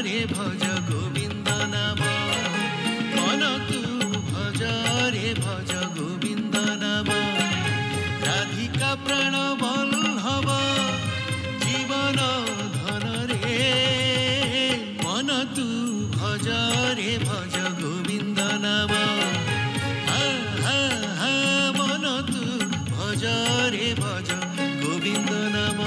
रे भज गोविंद नाम मन तू भज रे भज गोविंद नाम राधिका प्राण बल्लभ जीवन धन रे मन तू भज रे भज गोविंद नाम मन तू भज रे भज गोविंद नाम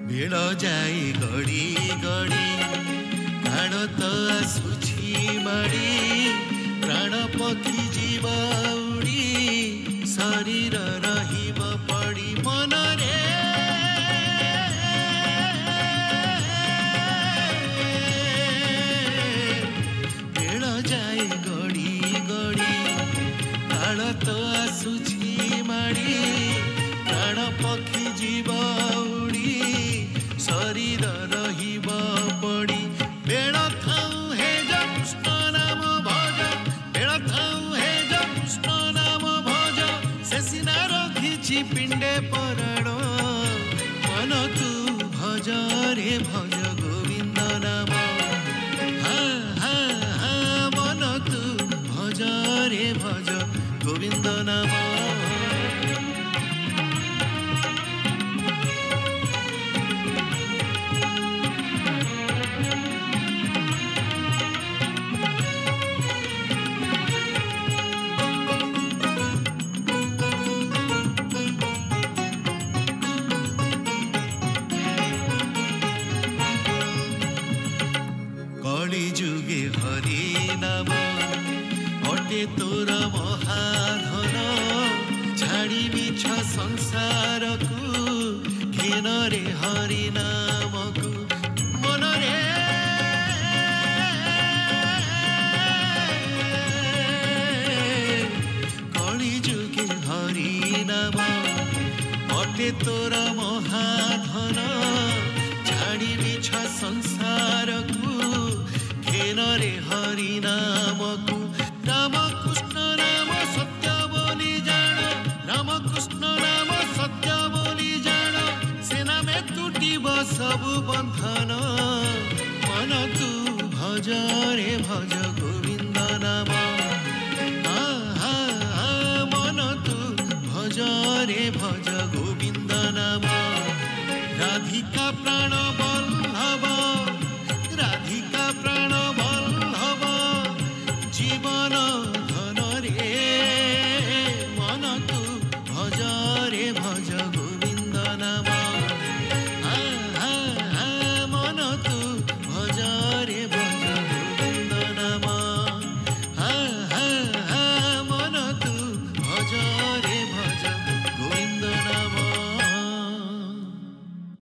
बेल जाई गड़ी गड़ी प्राण तो आसुछि माड़ी प्राण पक्षी जीव उड़ी शरीर रहिब पड़ी मन रे बेल जाई गड़ी गड़ी प्राण तो आसुछि माड़ी प्राण पक्षी जीव उड़ी शरीर रहिब पड़ी बेड़ थाऊ हे जो कृष्ण नाम भज बेड़ थाऊ हे जो कृष्ण नाम भज से सिना रखिछि पिंडे पराण मन तू भज रे भज गोविंद नाम मन तू भज रे भज गोविंद नाम जुगे हरि नाम अटे तोर महाधन छाड़ी बिछ संसार को घेन रे हरि नाम को मन रे कली जुगे हरि नाम अटे तोर महाधन छाड़ी बिछ संसार को घेन रे हरि नाम को राम कृष्ण नाम सत्य बोली जान राम कृष्ण नाम सत्य बोली जान सेना में टूटिब सब बंधन मन तू भज रे भज गोविंद नाम मन तू भज रे भज गोविंद नाम राधिका प्राण